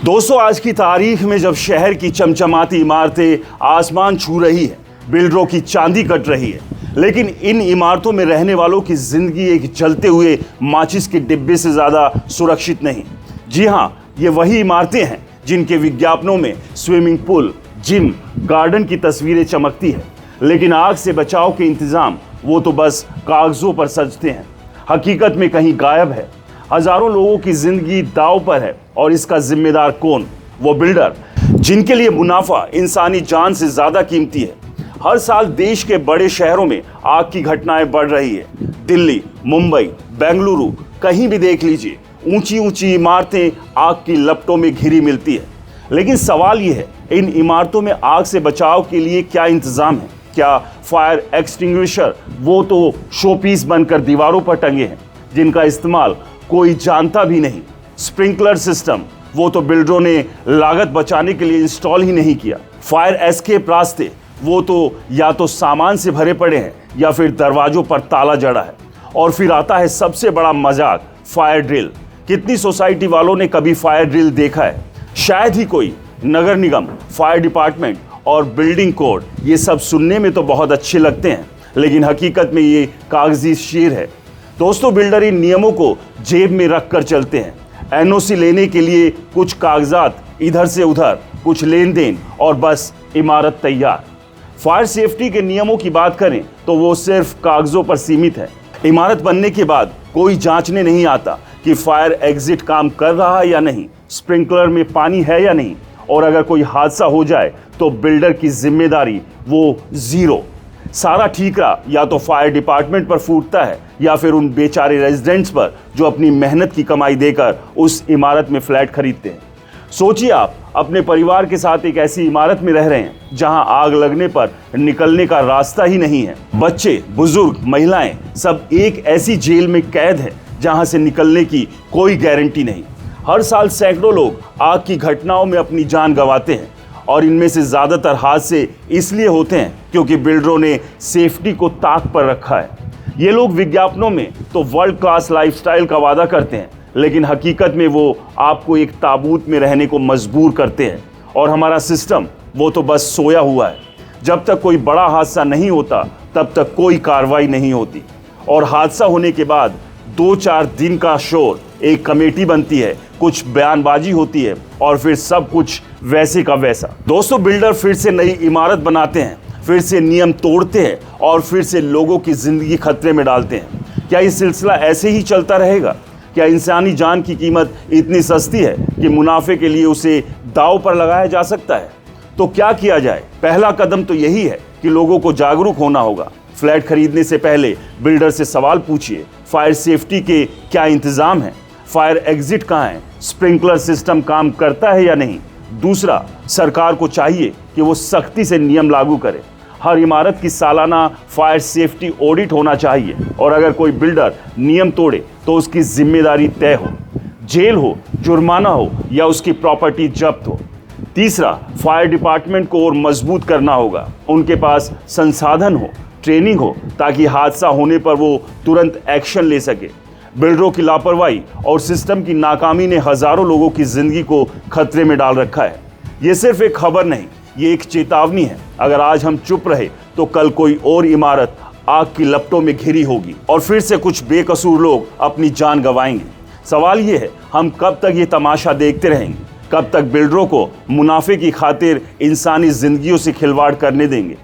दोस्तों, आज की तारीख में जब शहर की चमचमाती इमारतें आसमान छू रही है, बिल्डरों की चांदी कट रही है, लेकिन इन इमारतों में रहने वालों की जिंदगी एक जलते हुए माचिस के डिब्बे से ज्यादा सुरक्षित नहीं। जी हाँ, ये वही इमारतें हैं जिनके विज्ञापनों में स्विमिंग पूल, जिम, गार्डन की तस्वीरें चमकती है, लेकिन आग से बचाव के इंतजाम वो तो बस कागजों पर सजते हैं, हकीकत में कहीं गायब है। हजारों लोगों की जिंदगी दांव पर है और इसका जिम्मेदार कौन? वो बिल्डर जिनके लिए मुनाफा इंसानी जान से ज्यादा कीमती है। हर साल देश के बड़े शहरों में आग की घटनाएं बढ़ रही है। दिल्ली, मुंबई, बेंगलुरु, कहीं भी देख लीजिए, ऊंची ऊंची इमारतें आग की लपटों में घिरी मिलती है। लेकिन सवाल यह है, इन इमारतों में आग से बचाव के लिए क्या इंतजाम है? क्या फायर एक्सटिंग्विशर वो तो शोपीस बनकर दीवारों पर टंगे हैं जिनका इस्तेमाल कोई जानता भी नहीं? स्प्रिंकलर सिस्टम वो तो बिल्डरों ने लागत बचाने के लिए इंस्टॉल ही नहीं किया। फायर एस्केप रास्ते वो तो या तो सामान से भरे पड़े हैं या फिर दरवाजों पर ताला जड़ा है। और फिर आता है सबसे बड़ा मजाक, फायर ड्रिल। कितनी सोसाइटी वालों ने कभी फायर ड्रिल देखा है? शायद ही कोई। नगर निगम, फायर डिपार्टमेंट और बिल्डिंग कोड, ये सब सुनने में तो बहुत अच्छे लगते हैं, लेकिन हकीकत में ये कागजी शेर है। दोस्तों, बिल्डर इन नियमों को जेब में रख कर चलते हैं। एनओसी लेने के लिए कुछ कागजात इधर से उधर, कुछ लेन देन और बस इमारत तैयार। फायर सेफ्टी के नियमों की बात करें तो वो सिर्फ कागजों पर सीमित है। इमारत बनने के बाद कोई जांचने नहीं आता कि फायर एग्जिट काम कर रहा है या नहीं, स्प्रिंकलर में पानी है या नहीं, और अगर कोई हादसा हो जाए तो बिल्डर की जिम्मेदारी वो जीरो। सारा ठीकरा या तो फायर डिपार्टमेंट पर फूटता है या फिर उन बेचारे रेजिडेंट्स पर जो अपनी मेहनत की कमाई देकर उस इमारत में फ्लैट खरीदते हैं। सोचिए, आप अपने परिवार के साथ एक ऐसी इमारत में रह रहे हैं जहां आग लगने पर निकलने का रास्ता ही नहीं है। बच्चे, बुजुर्ग, महिलाएं सब एक ऐसी जेल में कैद है जहां से निकलने की कोई गारंटी नहीं। हर साल सैकड़ों लोग आग की घटनाओं में अपनी जान गंवाते हैं और इनमें से ज्यादातर हादसे इसलिए होते हैं क्योंकि बिल्डरों ने सेफ्टी को ताक पर रखा है। ये लोग विज्ञापनों में तो वर्ल्ड क्लास लाइफस्टाइल का वादा करते हैं, लेकिन हकीकत में वो आपको एक ताबूत में रहने को मजबूर करते हैं। और हमारा सिस्टम वो तो बस सोया हुआ है। जब तक कोई बड़ा हादसा नहीं होता तब तक कोई कार्रवाई नहीं होती, और हादसा होने के बाद 2-4 दिन का शोर, एक कमेटी बनती है, कुछ बयानबाजी होती है और फिर सब कुछ वैसे का वैसा। दोस्तों, बिल्डर फिर से नई इमारत बनाते हैं, फिर से नियम तोड़ते हैं और फिर से लोगों की जिंदगी खतरे में डालते हैं। क्या ये सिलसिला ऐसे ही चलता रहेगा? क्या इंसानी जान की कीमत इतनी सस्ती है कि मुनाफे के लिए उसे दांव पर लगाया जा सकता है? तो क्या किया जाए? पहला कदम तो यही है कि लोगों को जागरूक होना होगा। फ्लैट खरीदने से पहले बिल्डर से सवाल पूछिए, फायर सेफ्टी के क्या इंतजाम है? फायर एग्जिट कहाँ है? स्प्रिंकलर सिस्टम काम करता है या नहीं? दूसरा, सरकार को चाहिए कि वो सख्ती से नियम लागू करे। हर इमारत की सालाना फायर सेफ्टी ऑडिट होना चाहिए, और अगर कोई बिल्डर नियम तोड़े तो उसकी जिम्मेदारी तय हो, जेल हो, जुर्माना हो या उसकी प्रॉपर्टी जब्त हो। तीसरा, फायर डिपार्टमेंट को और मजबूत करना होगा। उनके पास संसाधन हो, ट्रेनिंग हो, ताकि हादसा होने पर वो तुरंत एक्शन ले सके। बिल्डरों की लापरवाही और सिस्टम की नाकामी ने हजारों लोगों की जिंदगी को खतरे में डाल रखा है। ये सिर्फ एक खबर नहीं, ये एक चेतावनी है। अगर आज हम चुप रहे तो कल कोई और इमारत आग की लपटों में घिरी होगी और फिर से कुछ बेकसूर लोग अपनी जान गंवाएंगे। सवाल ये है, हम कब तक ये तमाशा देखते रहेंगे? कब तक बिल्डरों को मुनाफे की खातिर इंसानी जिंदगियों से खिलवाड़ करने देंगे?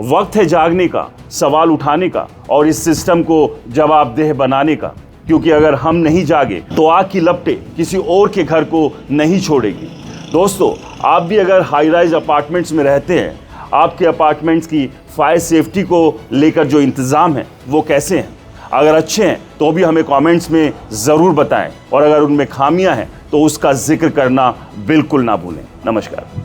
वक्त है जागने का, सवाल उठाने का और इस सिस्टम को जवाबदेह बनाने का, क्योंकि अगर हम नहीं जागे तो आग की लपटें किसी और के घर को नहीं छोड़ेगी। दोस्तों, आप भी अगर हाई राइज अपार्टमेंट्स में रहते हैं, आपके अपार्टमेंट्स की फायर सेफ्टी को लेकर जो इंतज़ाम है वो कैसे हैं? अगर अच्छे हैं तो भी हमें कमेंट्स में ज़रूर बताएं, और अगर उनमें खामियां हैं तो उसका जिक्र करना बिल्कुल ना भूलें। नमस्कार।